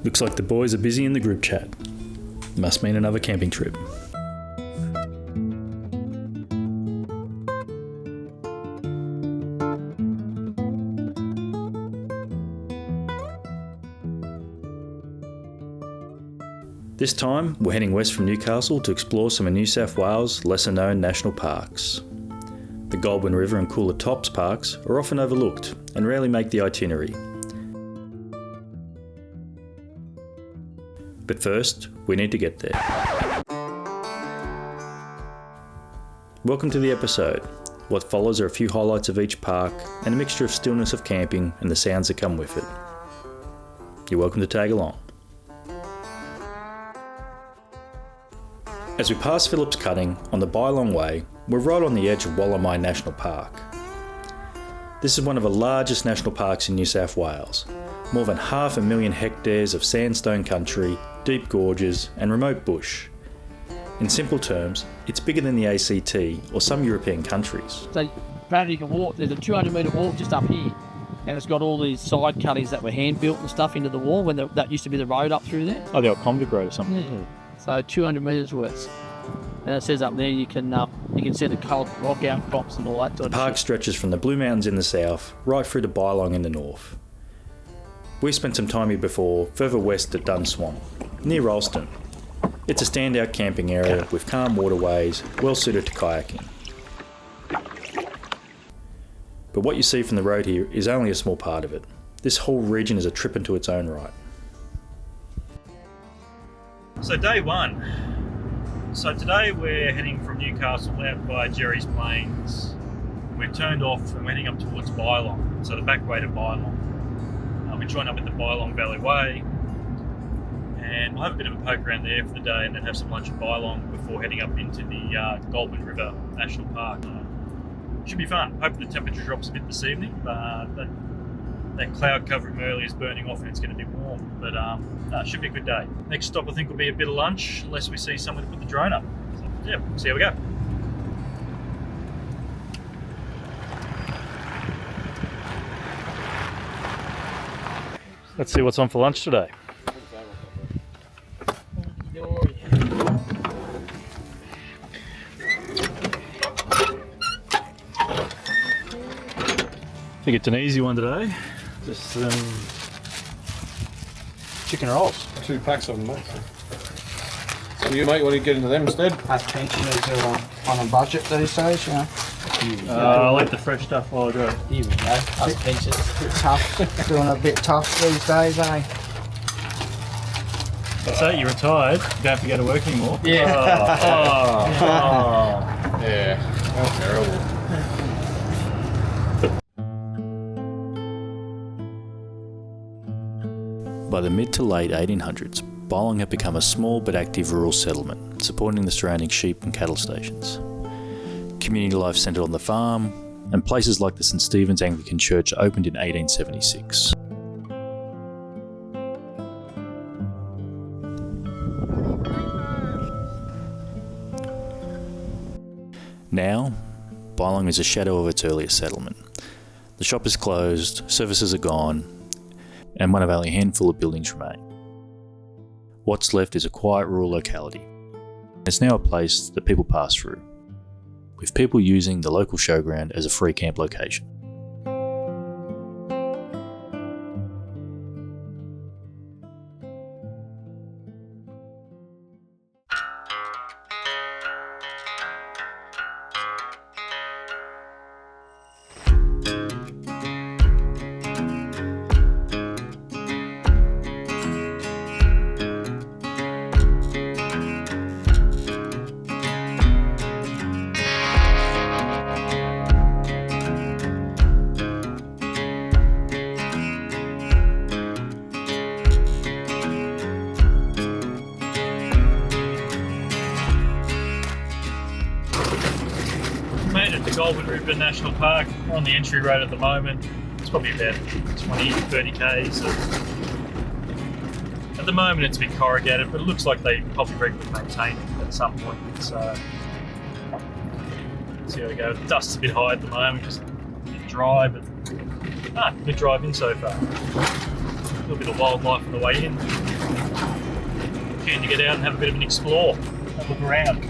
Looks like the boys are busy in the group chat. Must mean another camping trip. This time, we're heading west from Newcastle to explore some of New South Wales' lesser-known national parks. The Goulburn River and Coolah Tops parks are often overlooked and rarely make the itinerary. But first, we need to get there. Welcome to the episode. What follows are a few highlights of each park and a mixture of stillness of camping and the sounds that come with it. You're welcome to tag along. As we pass Phillips Cutting on the Bylong Way, we're right on the edge of Wollemi National Park. This is one of the largest national parks in New South Wales. More than 500,000 hectares of sandstone country, deep gorges and remote bush. In simple terms, it's bigger than the ACT or some European countries. So apparently you can walk, there's a 200 metre walk just up here, and it's got all these side cuttings that were hand built and stuff into the wall when that used to be the road up through there. Oh, the old convict road or something. Yeah. So 200 metres worth. And it says up there you can see the coloured rock outcrops and all that sort of The park shit. stretches from the Blue Mountains in the south, right through to Bylong in the north. We spent some time here before, further west at Dun Swamp, near Ralston. It's a standout camping area with calm waterways, well suited to kayaking. But what you see from the road here is only a small part of it. This whole region is a trip into its own right. So day one. So today we're heading from Newcastle out by Jerry's Plains. We've turned off and we're heading up towards Bylong, so the back way to Bylong. We join up at the Bylong Valley Way and we'll have a bit of a poke around there for the day and then have some lunch at Bylong before heading up into the Goulburn River National Park. Should be fun. Hopefully the temperature drops a bit this evening. That cloud cover from earlier is burning off and it's going to be warm, but it should be a good day. Next stop I think will be a bit of lunch, unless we see somewhere to put the drone up. So, yeah, we'll see how we go. Let's see what's on for lunch today. I think it's an easy one today. Just chicken rolls. 2 packs of them, mate. So you, mate, want to get into them instead? Us pensioners are on a budget these days, you know. I like the fresh stuff while I go. Here we go. Us pensioners a bit tough, doing a bit tough these days, eh? That's it, you're retired. You don't have to go to work anymore. Yeah. Yeah, that's terrible. By the mid to late 1800s, Bylong had become a small but active rural settlement, supporting the surrounding sheep and cattle stations. Community life centred on the farm, and places like the St Stephen's Anglican Church opened in 1876. Now, Bylong is a shadow of its earlier settlement. The shop is closed, services are gone, and one of only a handful of buildings remain. What's left is a quiet rural locality. It's now a place that people pass through, with people using the local showground as a free camp location. Goulburn River National Park. We're on the entry road at the moment. It's probably about 20 to 30 k's. At the moment it's a bit corrugated, but it looks like they probably regularly maintain it at some point. So see how we go. The dust's a bit high at the moment, just a bit dry, but good drive in so far. A little bit of wildlife on the way in. Keen to get out and have a bit of an explore, have a look around.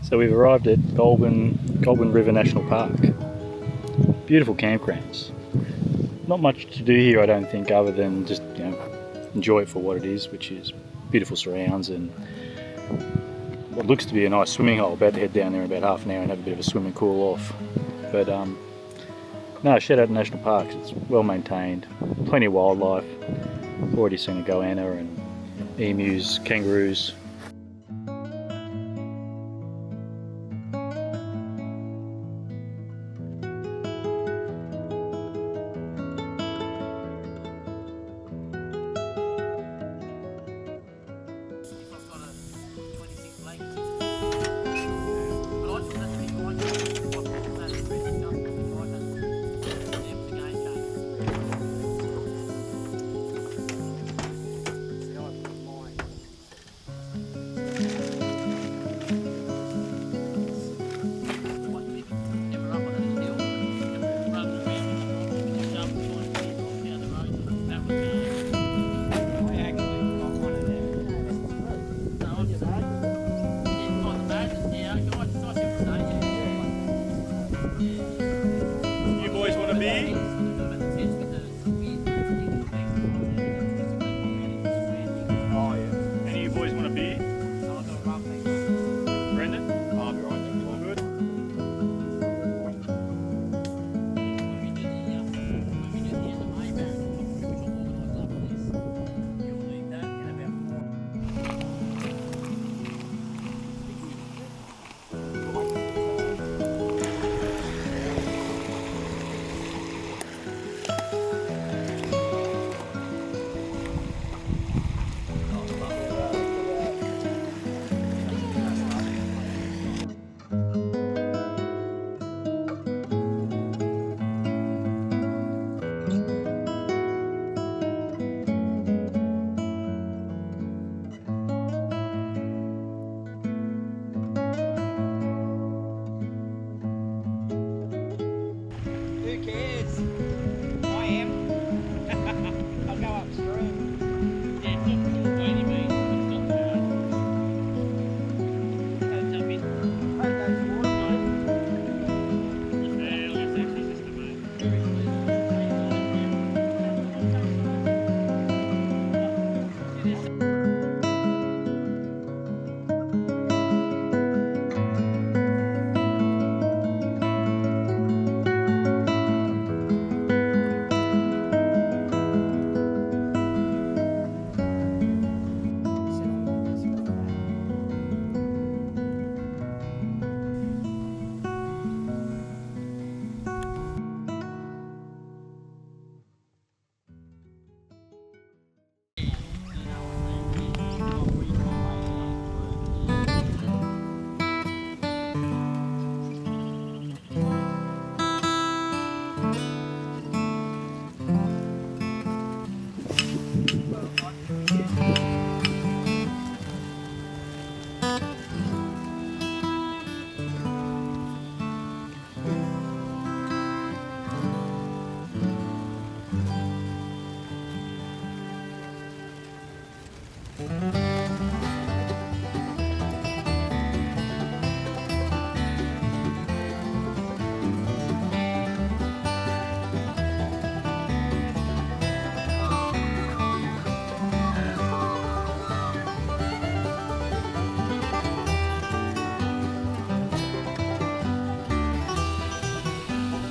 So we've arrived at Goulburn River National Park. Beautiful campgrounds. Not much to do here, I don't think, other than just enjoy it for what it is, which is beautiful surrounds and what looks to be a nice swimming hole. About to head down there in about half an hour and have a bit of a swim and cool off. But no, shout out to national parks. It's well maintained, plenty of wildlife. Already seen a goanna and emus, kangaroos.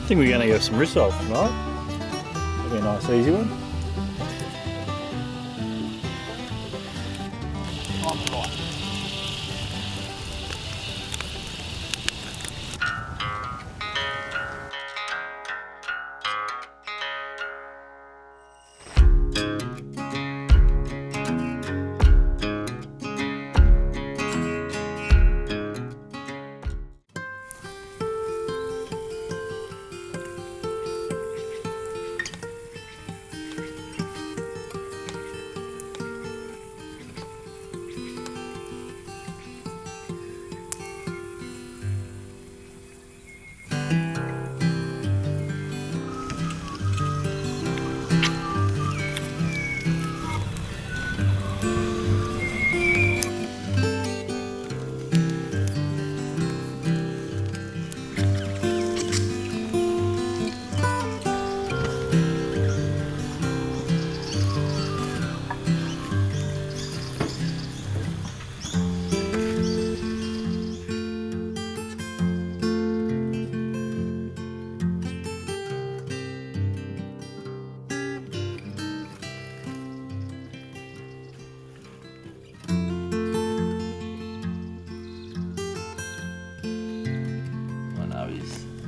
I think we're going to go some risotto tonight. That'll be a nice easy one.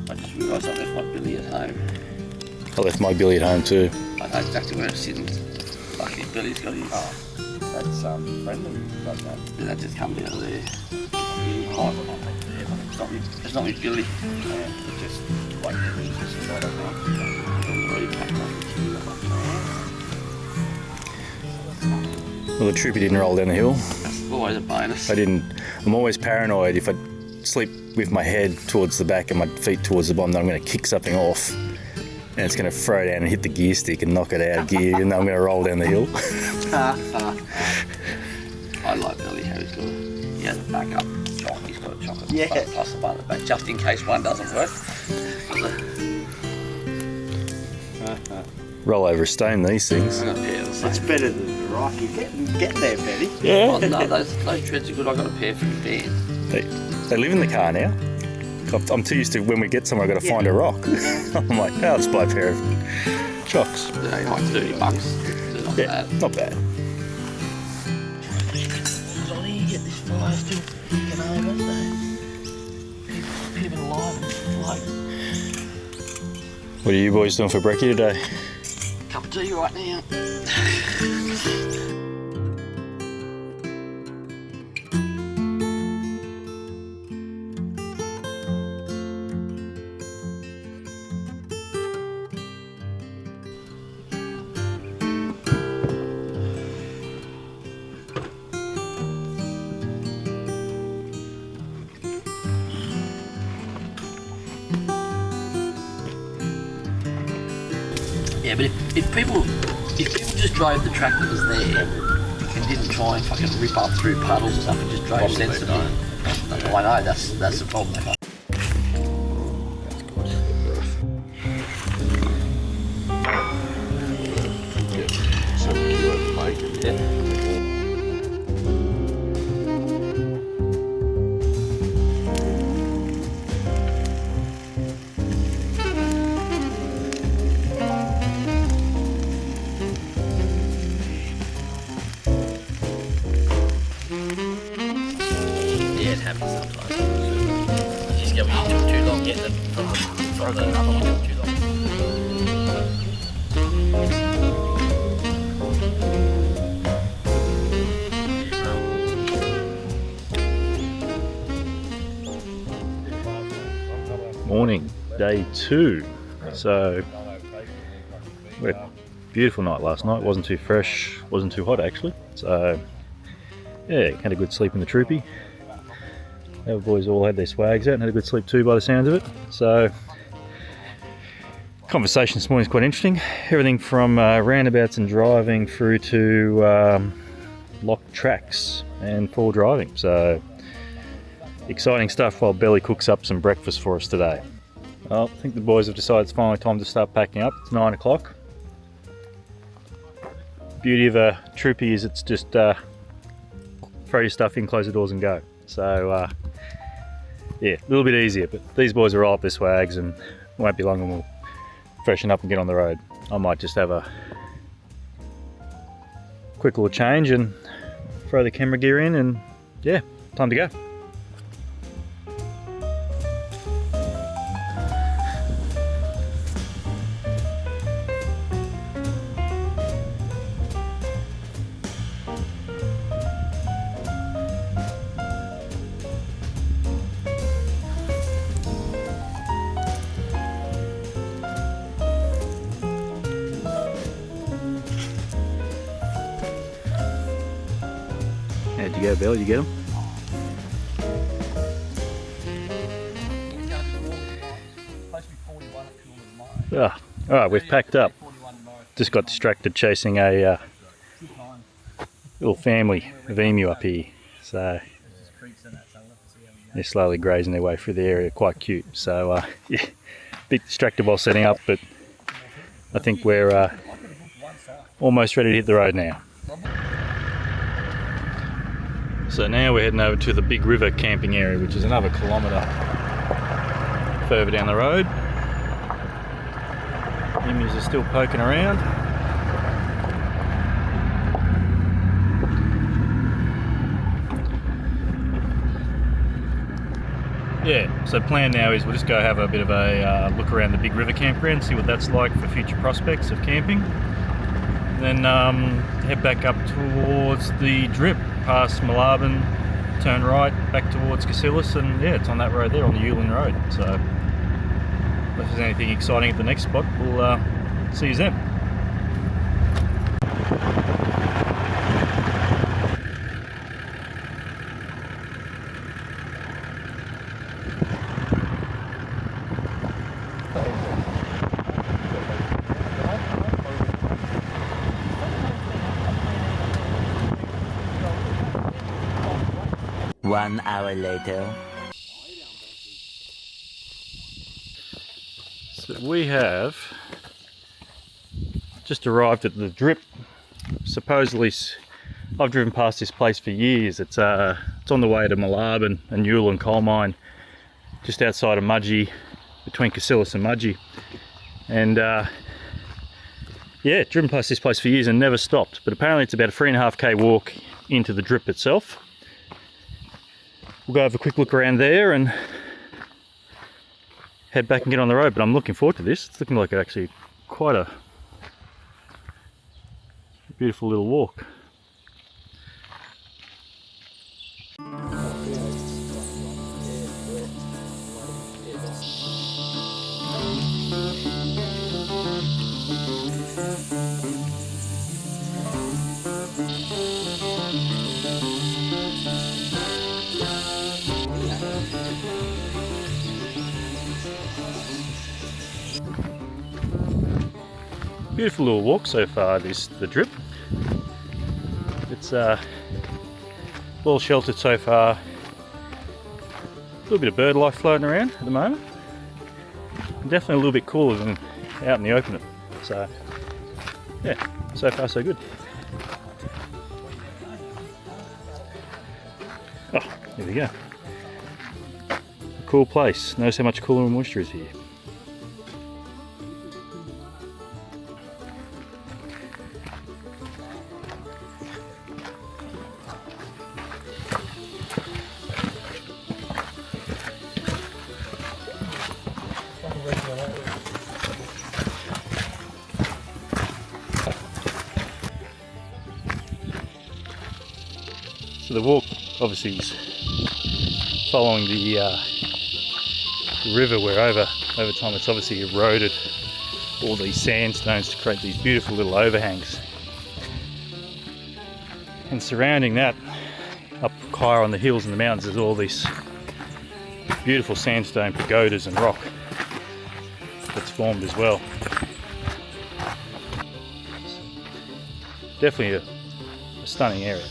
I just realised I left my billy at home. I left my billy at home too. I know exactly where it's sitting. Luckily Billy's got his. Oh, that's friendly like that. Yeah, that just comes out of there. It's not with Billy. It's just like just I don't know. Already packed up. Well, the Troopy didn't roll down the hill. That's always a bonus. I didn't. I'm always paranoid if I sleep with my head towards the back and my feet towards the bottom, that I'm going to kick something off and it's going to throw down and hit the gear stick and knock it out of gear, and then I'm going to roll down the hill. I like Billy how he's got he has a backup chock. He's got a chocolate Yeah. plus the one at the back, just in case one doesn't work. Roll over a stone, these things. I got a pair of the That's same. better than the Rocky. Get there, Betty. Oh, no, those treads are good. I got a pair for the band. They live in the car now. I'm too used to when we get somewhere, I've got to find a rock. I'm like, oh, I'll just buy a pair of chocks. They're like $30. They're not bad. Not bad. Johnny, get this fire still kicking over, so keep it alive and float. What are you boys doing for brekkie today? Cup of tea right now. Yeah, but if people just drove the track that was there and didn't try and fucking rip up through puddles and stuff and just drove sensibly, I know that's the problem. Yeah, it happens sometimes. You just get when you took too long getting it from the other one took too long. Morning, day 2. So, we had a beautiful night last night. Wasn't too fresh, wasn't too hot actually. So, yeah, had a good sleep in the Troopy. Our boys all had their swags out and had a good sleep too by the sounds of it. So, conversation this morning is quite interesting. Everything from roundabouts and driving through to locked tracks and poor driving. So, exciting stuff while Belly cooks up some breakfast for us today. Well, I think the boys have decided it's finally time to start packing up. It's 9 o'clock. Beauty of a Troopy is it's just throw your stuff in, close the doors and go. So yeah, a little bit easier, but these boys are all up their swags and won't be long and we'll freshen up and get on the road. I might just have a quick little change and throw the camera gear in, and yeah, time to go. How'd you go, Bill? Did you get them? Ah, alright, we've packed up. Just got distracted chasing a little family of emu up here. So they're slowly grazing their way through the area, quite cute. So yeah, a bit distracted while setting up, but I think we're almost ready to hit the road now. So now we're heading over to the Big River camping area, which is another kilometre further down the road. Emus are still poking around. Yeah, so plan now is we'll just go have a bit of a look around the Big River campground, see what that's like for future prospects of camping. Then head back up towards the Drip, past Moolarben, turn right, back towards Cassillis, and yeah, it's on that road there, on the Yulin Road. So if there's anything exciting at the next spot, we'll see you then. One hour later. So we have just arrived at the Drip. Supposedly, I've driven past this place for years. It's on the way to Moolarben and Yulin coal mine, just outside of Mudgee, between Cassillis and Mudgee. And yeah, driven past this place for years and never stopped. But apparently it's about a 3.5k walk into the Drip itself. We'll go have a quick look around there and head back and get on the road, but I'm looking forward to this. It's looking like actually quite a beautiful little walk. Beautiful little walk so far, the Drip. It's well sheltered so far. A little bit of bird life floating around at the moment. Definitely a little bit cooler than out in the open. So yeah, so far so good. Oh, there we go. A cool place. Notice how much cooler and moisture is here. So the walk obviously is following the river, where over time it's obviously eroded all these sandstones to create these beautiful little overhangs. And surrounding that, up higher on the hills and the mountains, there's all this beautiful sandstone pagodas and rock that's formed as well. Definitely a stunning area.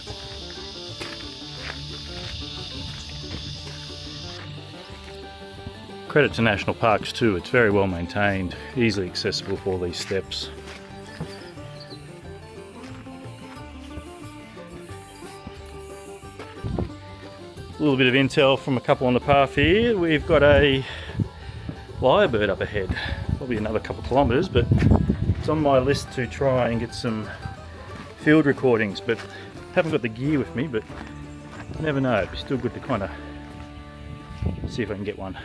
Credit to national parks too, it's very well maintained, easily accessible for all these steps. A little bit of intel from a couple on the path here. We've got a lyrebird up ahead. Probably another couple of kilometres, but it's on my list to try and get some field recordings, but haven't got the gear with me, but you never know. It's still good to kind of see if I can get one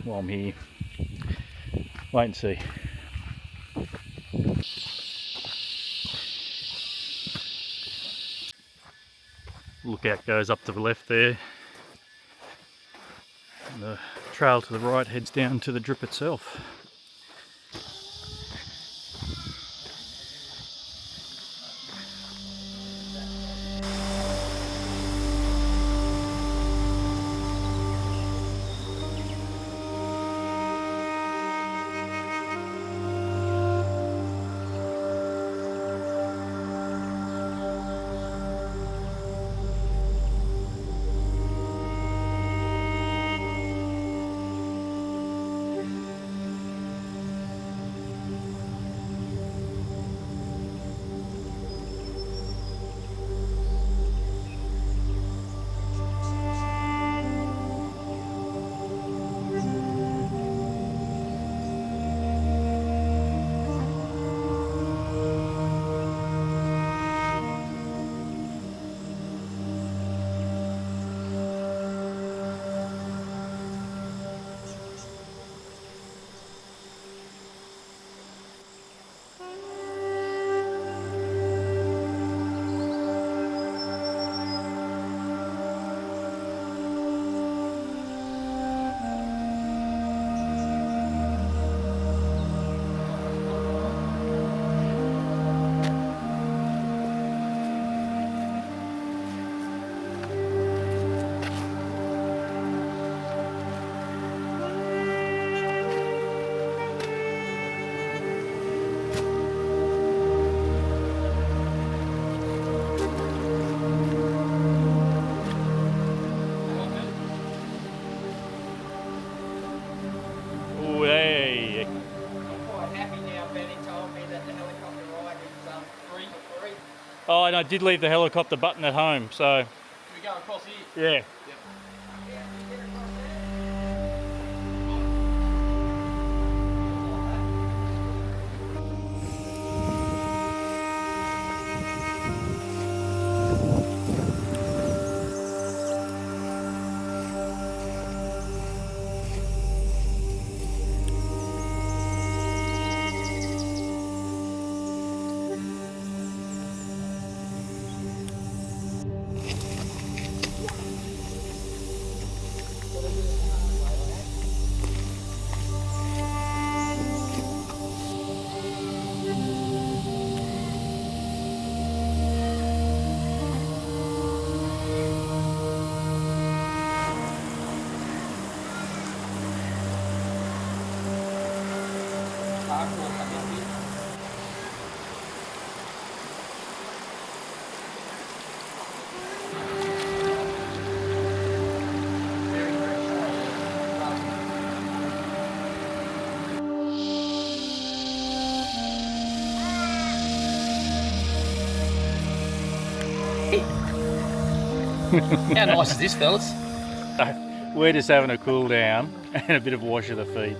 while I'm here. Wait and see. Lookout goes up to the left there. And the trail to the right heads down to the drip itself. Oh, and I did leave the helicopter button at home, so... Can we go across here? Yeah. How nice is this, fellas? We're just having a cool down and a bit of wash of the feet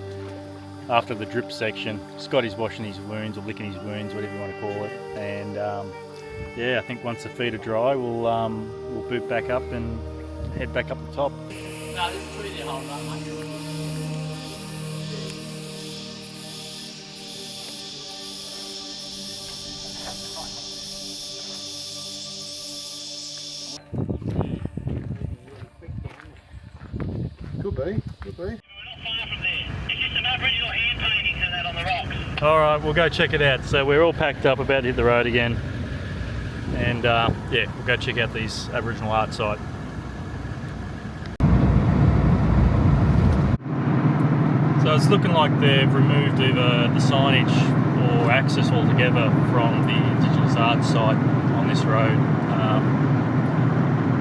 after the drip section. Scotty's washing his wounds or licking his wounds, whatever you want to call it. And yeah, I think once the feet are dry, we'll boot back up and head back up the top. No, this is pretty near home, mate. Could be. Alright, we'll go check it out. So we're all packed up, about to hit the road again. And yeah, we'll go check out these Aboriginal art site. So it's looking like they've removed either the signage or access altogether from the Indigenous art site on this road.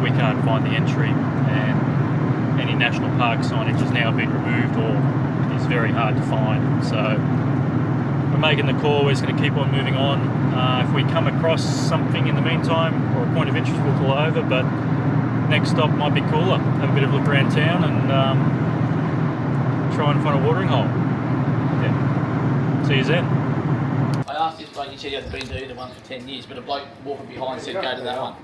We can't find the entry, and any national park signage has now been removed or is very hard to find. So we're making the call, we're just going to keep on moving on. If we come across something in the meantime or a point of interest, we'll pull over, but next stop might be Coolah. Have a bit of a look around town and try and find a watering hole. See you then. I asked this bloke, he said he had been to either one for 10 years, but a bloke walking behind said go to that one.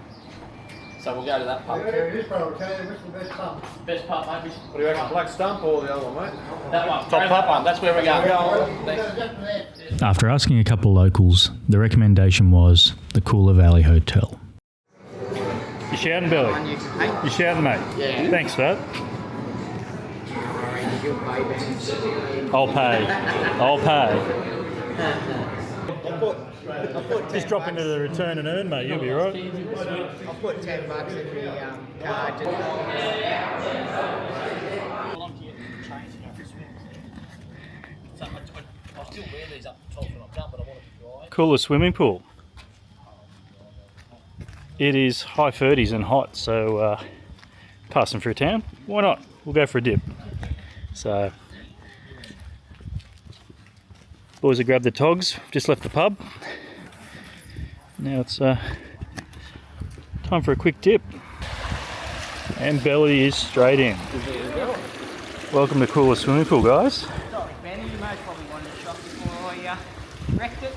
So we'll go to that pub. This one, I'll tell you, which is the best pub? Best pub, mate. What do you reckon, Black Stump or the other one, mate? That one. Top pub one. That's where we're going. After asking a couple of locals, the recommendation was the Coolah Valley Hotel. You shouting, Billy? You shouting, mate? Yeah. Thanks for that. I'll pay. I'll pay. Just drop into the return and earn, mate. You'll be right. I'll put $10 in the card. Coolah swimming pool. It is high 30s and hot, so passing through town, why not? We'll go for a dip. So, boys have grabbed the togs, just left the pub. Now it's time for a quick dip. And belly is straight in. Welcome to Coolah swimming pool, guys. Sorry, Benny, you most probably wanted a shot before I wrecked it.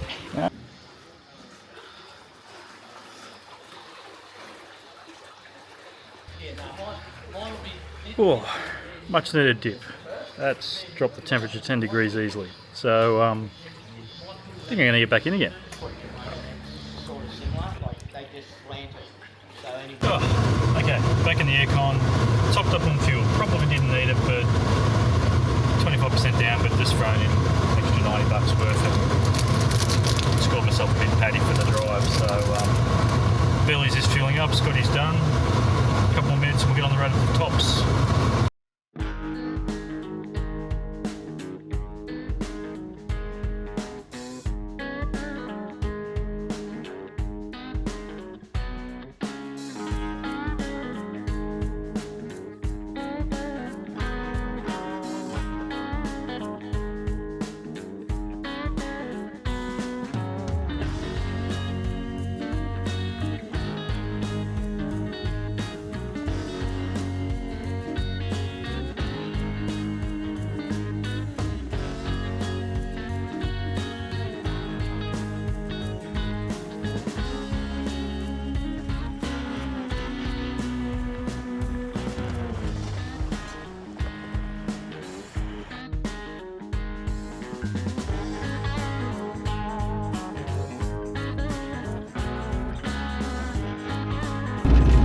Oh, much needed dip. That's dropped the temperature 10 degrees easily. So, I think I'm going to get back in again. Oh, okay, back in the aircon, topped up on fuel. Probably didn't need it, but 25% down, but just thrown in extra $90 worth and scored myself a bit paddy for the drive. So, Billy's just fueling up, Scotty's done. A couple more minutes and we'll get on the road to the tops.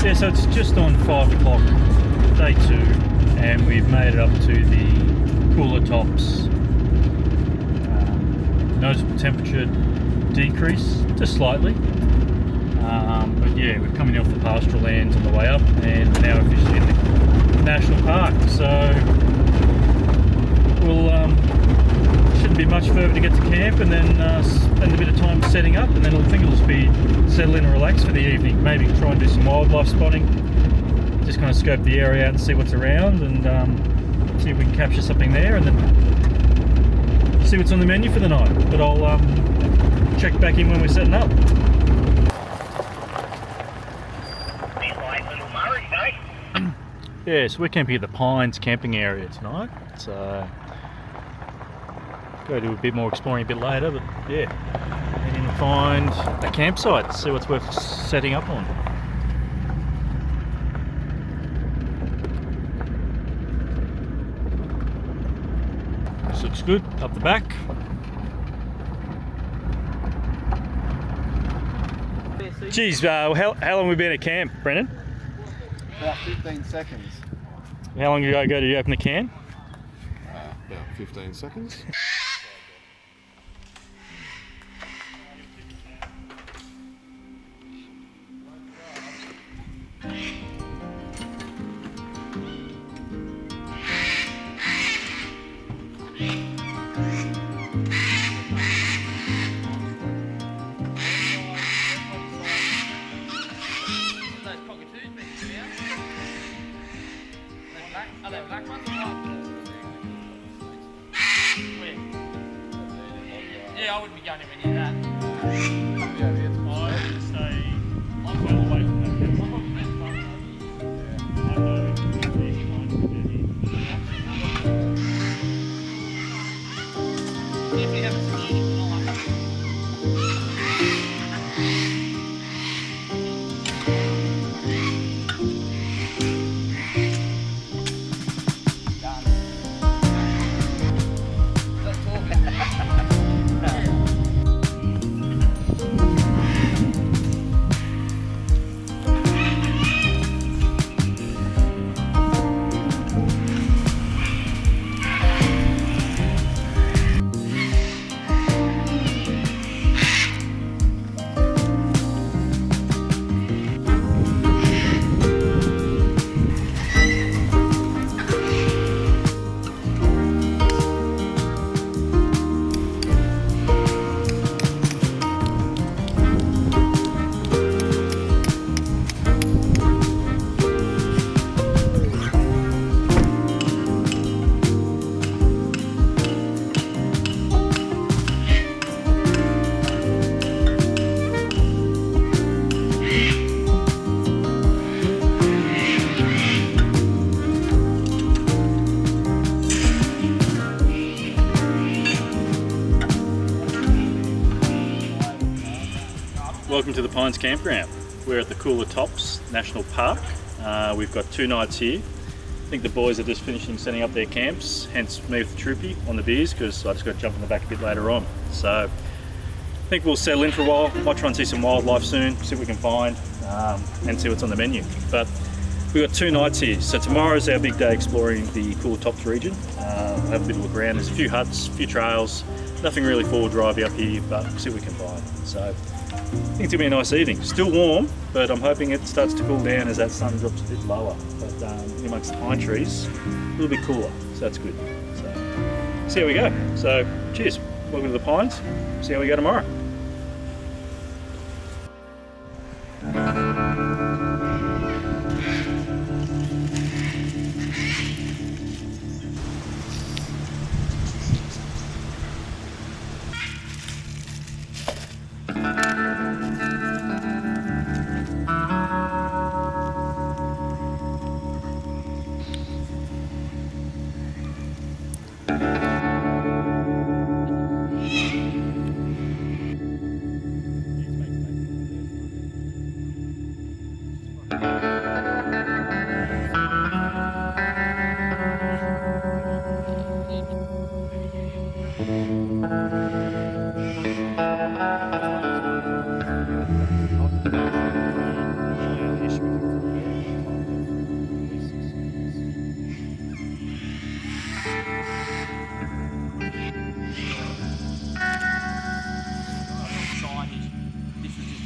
Yeah, so it's just on 5 o'clock, day 2, and we've made it up to the Coolah Tops. Noticeable temperature decrease, just slightly. But yeah, we're coming off the pastoral lands on the way up, and now officially in the national park. So we'll shouldn't be much further to get to camp, and then spend a bit of time setting up, and then I think it'll just be settle in and relax for the evening. Maybe try and do some wildlife spotting. Just kind of scope the area out and see what's around, and see if we can capture something there, and then see what's on the menu for the night. But I'll check back in when we're setting up. Yeah, so we're camping at the Pines camping area tonight. So go do a bit more exploring a bit later, but yeah, head in and find a campsite, see what's worth setting up on. This looks good, up the back. Geez, how long have we been at camp, Brendan? About 15 seconds. How long ago did you open the can? About 15 seconds. Yeah, I wouldn't be going anywhere near that. I would say I'm well away from that. I know the easy one Definitely have some welcome to the Pines Campground. We're at the Coolah Tops National Park. We've got 2 nights here. I think the boys are just finishing setting up their camps, hence me with Troopy on the beers, because I just got to jump in the back a bit later on. So I think we'll settle in for a while. Might try and see some wildlife soon, see what we can find, and see what's on the menu. But we've got 2 nights here. So tomorrow's our big day exploring the Coolah Tops region. We'll have a bit of a look around. There's a few huts, a few trails, nothing really forward drivey up here, but we'll see what we can find. So I think it's gonna be a nice evening. Still warm, but I'm hoping it starts to cool down as that sun drops a bit lower. But in amongst the pine trees, a little bit cooler, so that's good. So see how we go. So cheers, welcome to the Pines. See how we go tomorrow.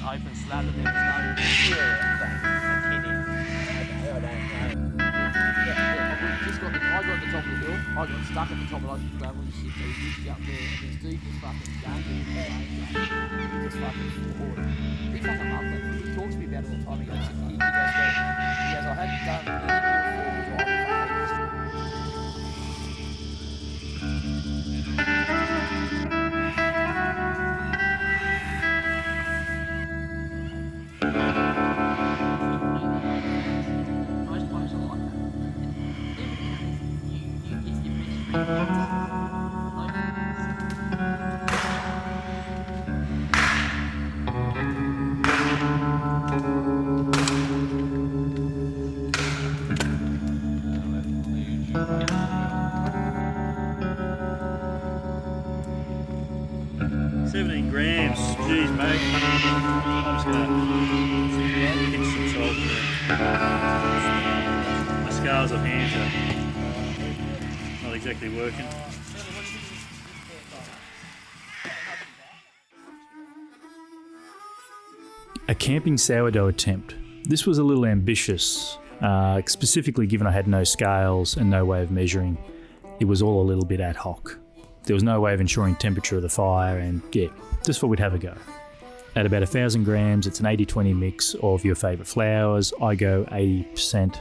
Open slab and there was no I got at the top of the hill, I got stuck at the top of the gravel and shit, so he used to up there and this dude just fucking going he just fucking forward. He fucking loved it. He talks to me about it all the time. He goes, I hadn't done any forward drive. Grams, geez mate. I'm just gonna pinch some salt. My scales of hands are not exactly working. A camping sourdough attempt. This was a little ambitious, specifically given I had no scales and no way of measuring. It was all a little bit ad hoc. There was no way of ensuring temperature of the fire, and yeah, just thought we'd have a go. At about 1,000 grams, it's an 80-20 mix of your favourite flours. I go 80%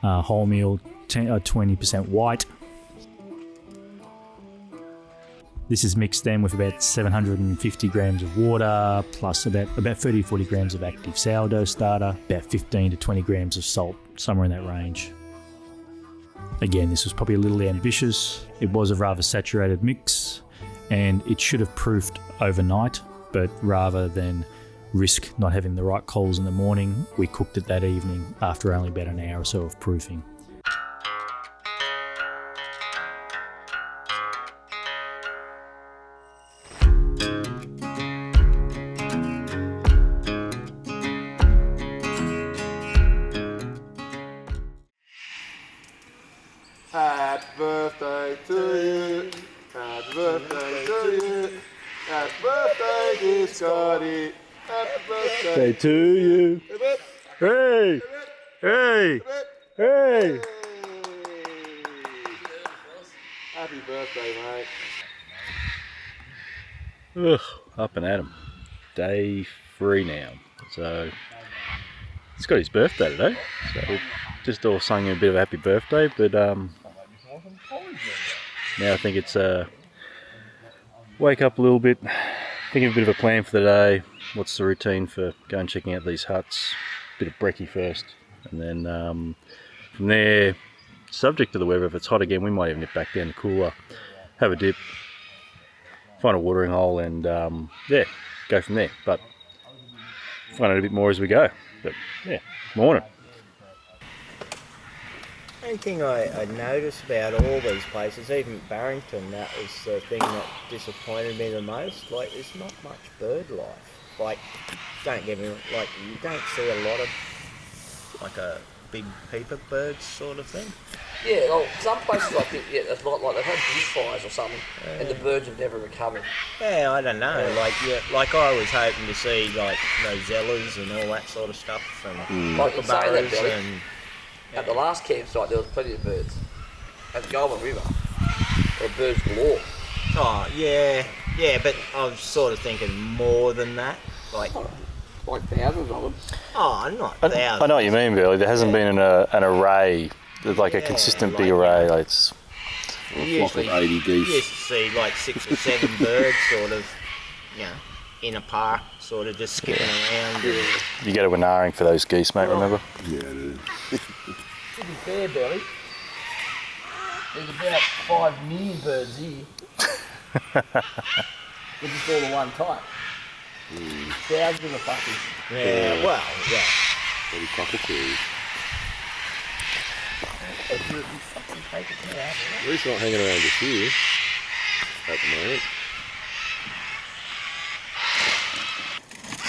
wholemeal, 20% white. This is mixed then with about 750 grams of water, plus about 30-40 grams of active sourdough starter, about 15 to 20 grams of salt, somewhere in that range. Again, this was probably a little ambitious. It was a rather saturated mix, and it should have proofed overnight, but rather than risk not having the right coals in the morning, we cooked it that evening after only about an hour or so of proofing. Happy birthday to you. Happy birthday to you. Happy birthday, dear Scotty. Happy birthday to you. Hey! Hey! Hey! Happy birthday, mate. Ugh, up and at 'em. Day 3 now. So it's got his birthday today. So we've just all sung him a bit of a happy birthday, but now I think it's wake up a little bit, think of a bit of a plan for the day. What's the routine for going checking out these huts? Bit of brekkie first, and then from there, subject to the weather, if it's hot again, we might even nip back down to Coolah, have a dip, find a watering hole, and yeah, go from there. But find out a bit more as we go. But yeah, morning. One thing I noticed about all these places, even Barrington, that was the thing that disappointed me the most. Like, there's not much bird life. Like, don't get me wrong, like, you don't see a lot of, like, a big peeper birds sort of thing. Yeah, well, some places like this, yeah, it's not like they've had bushfires or something, and the birds have never recovered. Yeah, I don't know. Like I was hoping to see like rosellas and all that sort of stuff from Like you say that, kookaburras Billy. and At the last campsite, there was plenty of birds. At the Goulburn River, there were birds galore. oh yeah, but I was sort of thinking more than that. Like thousands of them. not thousands. I know what you mean, Billy. There hasn't been an array, like a consistent big array. Like it's You A flock of 80 You geese. used to see like 6 or 7 birds sort of, in a park, sort of just skipping around. you go to Wenaring for those geese, mate. Remember? Yeah, it is. To be fair, Billy, there's about 5 million birds here. They're just all the one type. Thousands of fuckers. Yeah, well, yeah. Bloody cockatoos. At least not hanging around just here at the moment.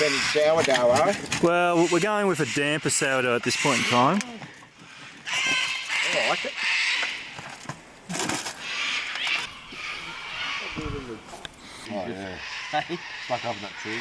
Any sourdough, eh? Well, we're going with a damper sourdough at this point in time. I like it. Oh, yeah. Stuck up in that tree.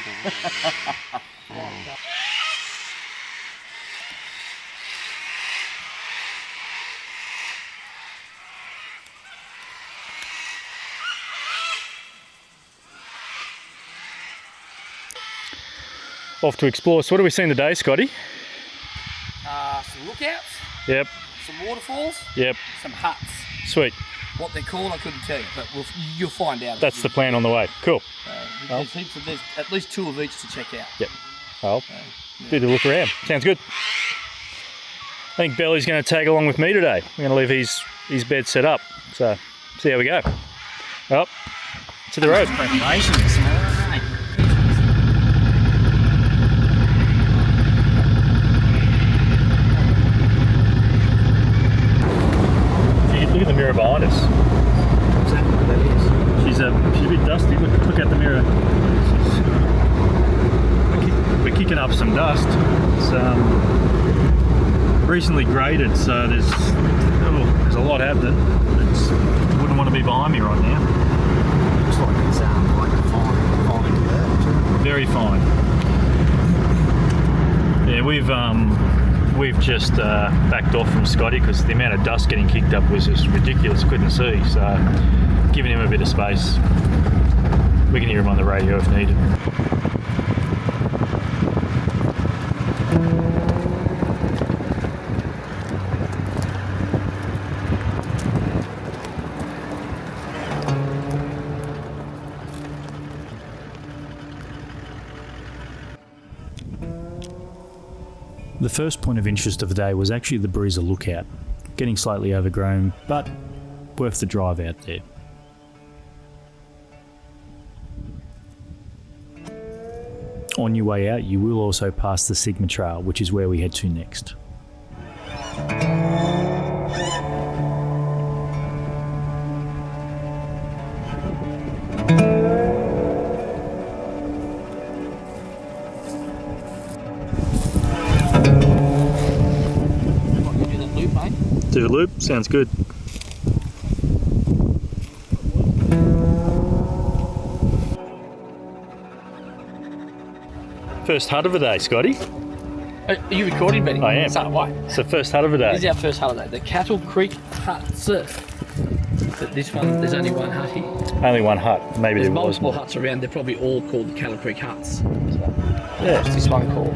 Off to explore. So what have we seen today, Scotty? Some lookouts, Yep, some waterfalls, yep, some huts. sweet. What they're called, I couldn't tell you, but you'll find out. That's the plan on the way. Cool. There's at least 2 of each to check out. Yep. I'll do the look around. Sounds good. I think Belly's going to tag along with me today. We're going to leave his bed set up. So, see how we go. Up to the road. Preparations. Look at the mirror behind us. She's a bit dusty. Look at the mirror. We're kicking up some dust. It's recently graded, so there's a lot happening. Wouldn't want to be behind me right now. Looks like it's like a fine bird. Very fine. Yeah, we've just backed off from Scotty because the amount of dust getting kicked up was just ridiculous. Couldn't see, so giving him a bit of space. We can hear him on the radio if needed. The first point of interest of the day was actually the Breezer Lookout. Getting slightly overgrown, but worth the drive out there. On your way out, you will also pass the Sigma Trail, which is where we head to next. Do that loop, mate. Do the loop, sounds good. First hut of the day, Scotty. Are you recording, Benny? I am. So, why? It's the first hut of the day. This is our first hut of the day. The Cattle Creek Huts. But this one, there's only one hut here. Only one hut. Maybe There's there was multiple more. huts around. They're probably all called the Cattle Creek Huts. Yeah. What's this one called?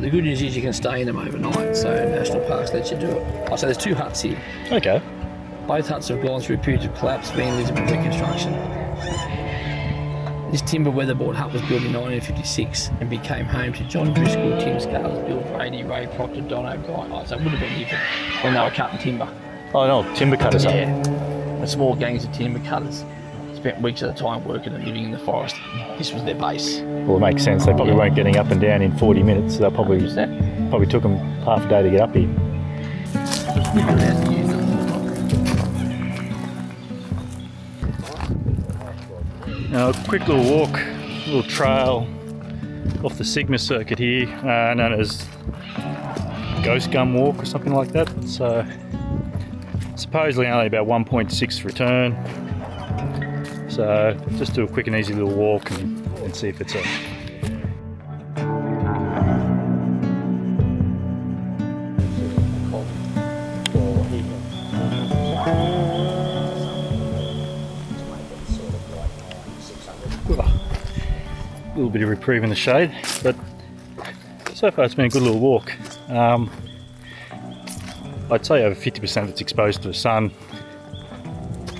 The good news is you can stay in them overnight, so National Parks lets you do it. Oh, so there's 2 huts here. Okay. Both huts have gone through periods of collapse, vandalism and reconstruction. This timber weatherboard hut was built in 1956 and became home to John Driscoll, Tim Scales, Bill Brady, Ray Proctor, Don O'Brien. Oh, so it would have been here when they were cutting timber. Oh no, timber cutters up. Yeah, and small gangs of timber cutters. spent weeks at a time working and living in the forest. This was their base. Well, it makes sense. They probably weren't getting up and down in 40 minutes. So they probably took them half a day to get up here. Now, a quick little walk, a little trail off the Sigma circuit here, known as Ghost Gun Walk or something like that. So supposedly only about 1.6 return. So just do a quick and easy little walk and see if it's a little bit of reprieve in the shade, but so far it's been a good little walk. I'd say over 50% of it's exposed to the sun,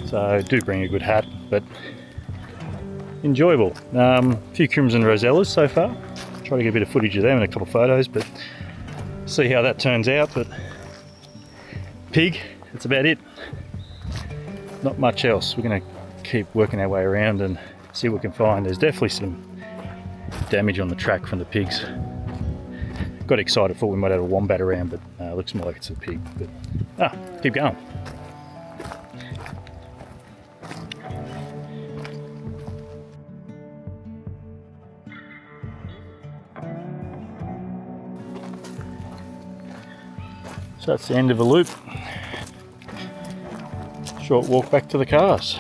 so do bring a good hat, but enjoyable. A few crimson rosellas so far. Try to get a bit of footage of them and a couple of photos, but see how that turns out. But pig, that's about it. Not much else. We're going to keep working our way around and see what we can find. There's definitely some damage on the track from the pigs. Got excited, thought we might have a wombat around, but it looks more like it's a pig. But keep going. So that's the end of a loop. Short walk back to the cars.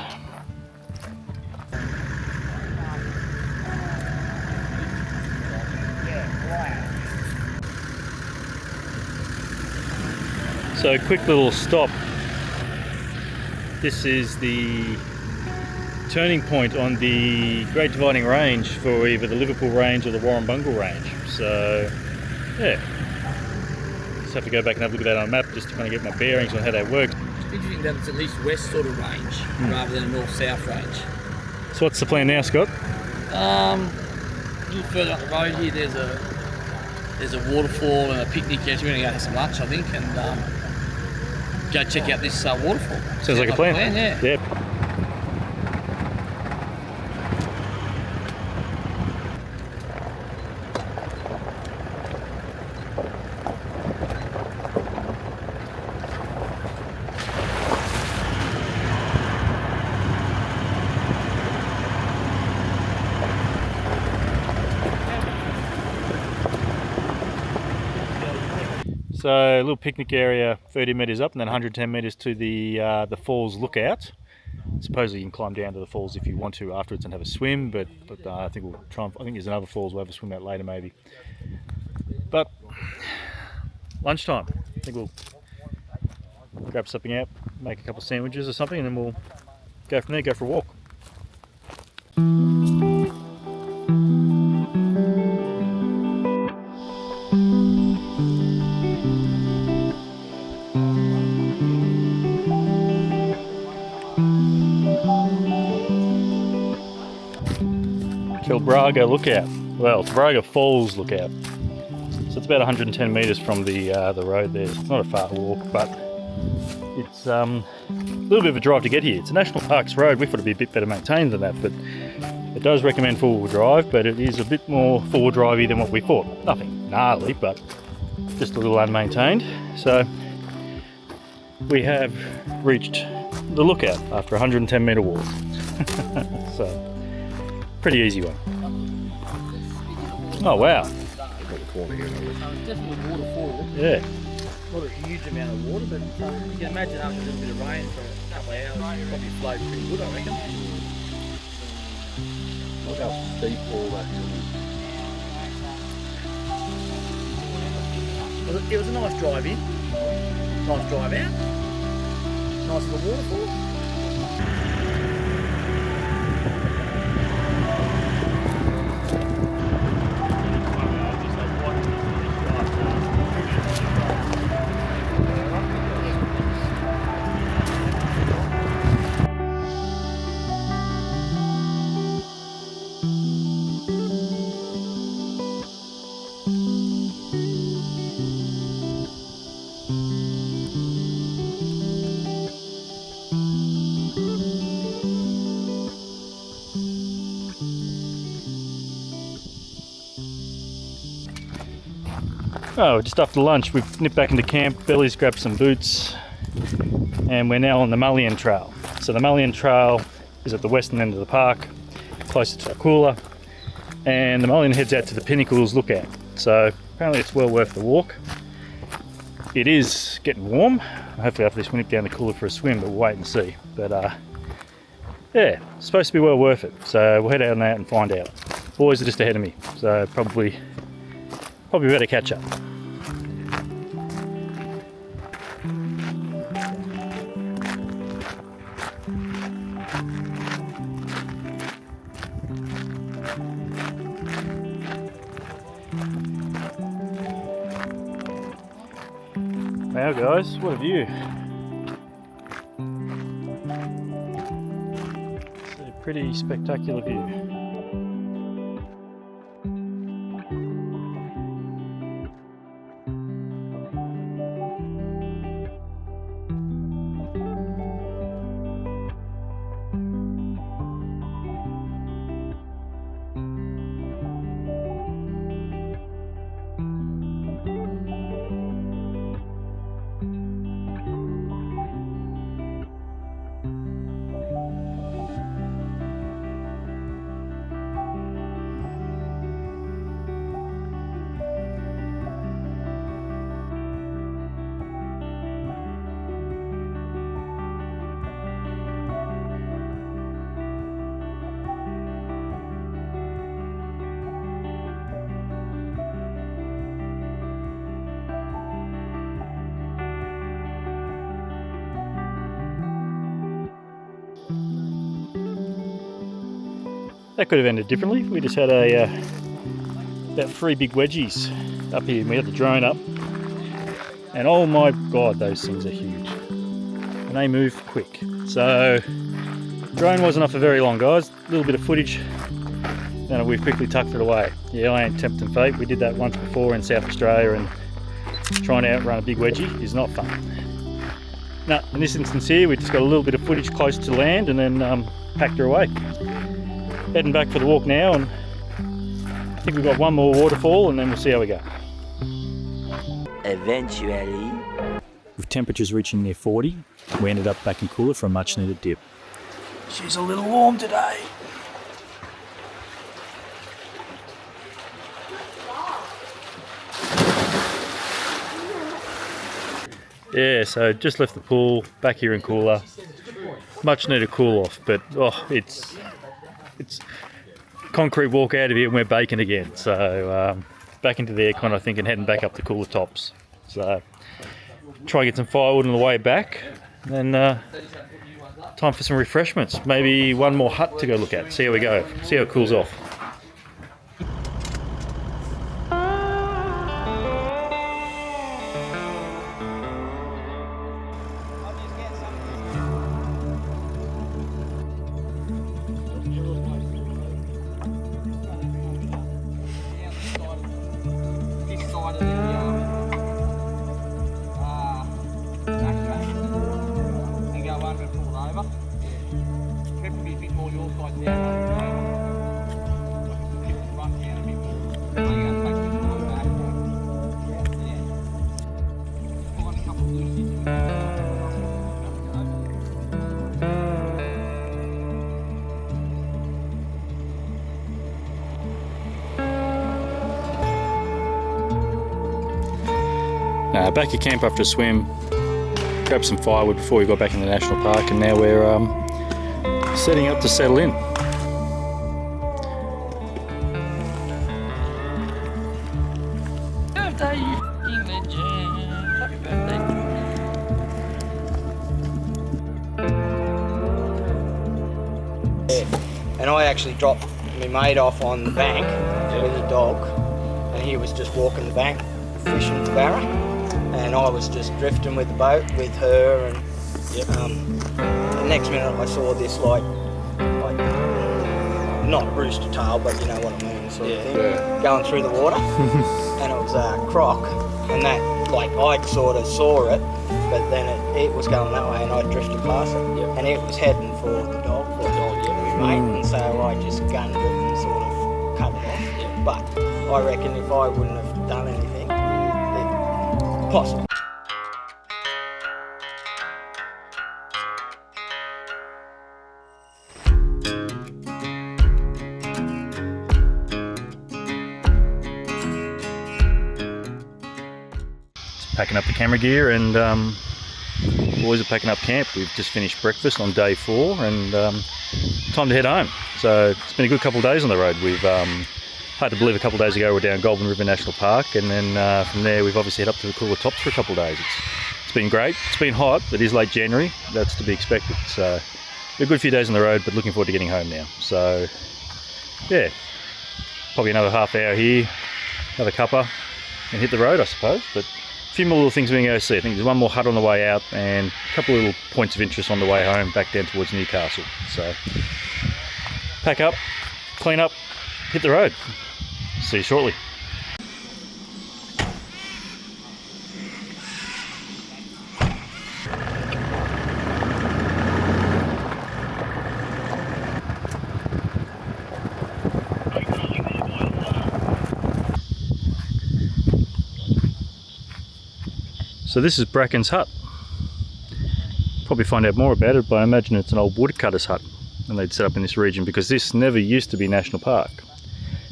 So quick little stop. This is the turning point on the Great Dividing Range for either the Liverpool Range or the Warrumbungle Range. So yeah, just have to go back and have a look at that on a map just to kind of get my bearings on how that works. It's interesting that it's at least west sort of range rather than a north-south range. So what's the plan now, Scott? A little further up the road here, there's a waterfall and a picnic area. We're going to go have some lunch, I think, and go check out this waterfall. Sounds like a plan. Yeah. Yep. So a little picnic area 30 metres up and then 110 metres to the falls lookout. Supposedly you can climb down to the falls if you want to afterwards and have a swim, but I think we'll try. I think there's another falls we'll have a swim at later maybe. But lunchtime, I think we'll grab something out, make a couple of sandwiches or something, and then we'll go from there, go for a walk. Braga lookout. Well, it's Braga Falls lookout. So it's about 110 metres from the road there. It's not a far walk, but it's a little bit of a drive to get here. It's a National Parks road. We thought it'd be a bit better maintained than that, but it does recommend four-wheel drive, but it is a bit more four-wheel drivey than what we thought. Nothing gnarly, but just a little unmaintained. So we have reached the lookout after a 110 metre walk. So pretty easy one. Oh wow. It's definitely a waterfall. Yeah. Not a huge amount of water, but you can imagine after a little bit of rain for a couple of hours, it'll probably flow pretty good, I reckon. Look how steep all that is. It was a nice drive in, nice drive out, nice little waterfall. Oh, just after lunch, we've nipped back into camp. Billy's grabbed some boots, and we're now on the Mullion Trail. So the Mullion Trail is at the western end of the park, closer to the Coolah, and the Mullion heads out to the Pinnacles lookout. So apparently it's well worth the walk. It is getting warm. Hopefully after this we'll nip down the Coolah for a swim, but we'll wait and see. But yeah, it's supposed to be well worth it. So we'll head out on that and find out. Boys are just ahead of me, so probably better catch up. Wow guys, what a view. It's a pretty spectacular view. That could have ended differently. We just had about 3 big wedgies up here. We had the drone up, and oh my god, those things are huge, and they move quick. So drone wasn't off for very long, guys. A little bit of footage, and we've quickly tucked it away. Yeah, I ain't tempting fate. We did that once before in South Australia, and trying to outrun a big wedgie is not fun. No, in this instance here, we just got a little bit of footage close to land, and then packed her away. Heading back for the walk now, and I think we've got one more waterfall and then we'll see how we go. Eventually. With temperatures reaching near 40, we ended up back in Coolah for a much needed dip. She's a little warm today. Yeah, so just left the pool, back here in Coolah. Much needed cool off, but oh, it's concrete walk out of here and we're baking again. So back into the aircon, I think, and heading back up to Coolah Tops. So try and get some firewood on the way back, and then time for some refreshments. Maybe one more hut to go look at. See how we go. See how it cools off. Back at camp after a swim, grabbed some firewood before we got back in the national park, and now we're setting up to settle in. Birthday, you f***ing legend. Happy birthday. Yeah. And I actually dropped my mate off on the bank with a dog, and he was just walking the bank, fishing for barra. And I was just drifting with the boat with her, and the next minute I saw this like not rooster tail, but you know what I mean, sort of thing, going through the water, and it was a croc, and that like I sort of saw it, but then it was going that way, and I drifted past it, and it was heading for the dog, mate, and so I just gunned it and sort of cut it off. But I reckon if I wouldn't have done anything, Possibly. Packing up the camera gear, and boys are packing up camp. We've just finished breakfast on day 4, and time to head home. So it's been a good couple of days on the road. We've hard to believe a couple of days ago we're down Goulburn River National Park, and then from there we've obviously head up to the Coolah Tops for a couple of days. It's been great. It's been hot. It is late January. That's to be expected. So a good few days on the road, but looking forward to getting home now. So yeah, probably another half hour here, another cuppa, and hit the road, I suppose. But a few more little things we can go see. I think there's one more hut on the way out and a couple of little points of interest on the way home back down towards Newcastle. So pack up, clean up, hit the road. See you shortly. So this is Bracken's hut. Probably find out more about it, but I imagine it's an old woodcutter's hut, and they'd set up in this region because this never used to be national park.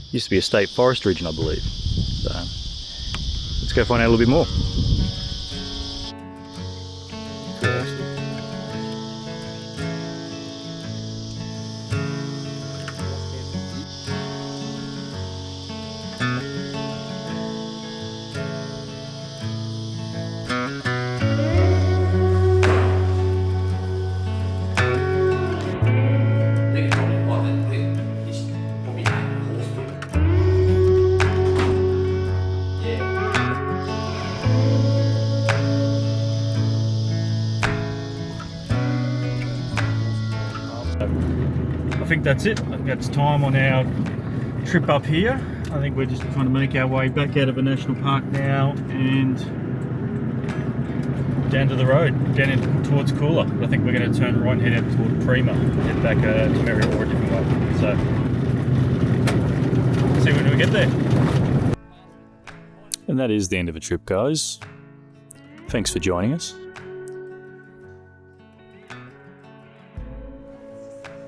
It used to be a state forest region, I believe. So let's go find out a little bit more. I think that's it. I think that's time on our trip up here. I think we're just trying to make our way back out of a national park now and down to the road, down in, towards Coolah. I think we're going to turn right and head out toward Prima and head back to Merritt or a different way. So, see when we get there. And that is the end of a trip, guys. Thanks for joining us.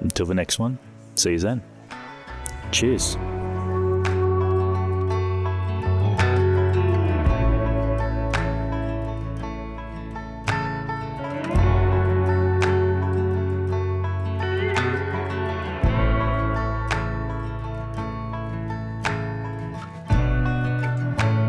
Until the next one, see you then. Cheers.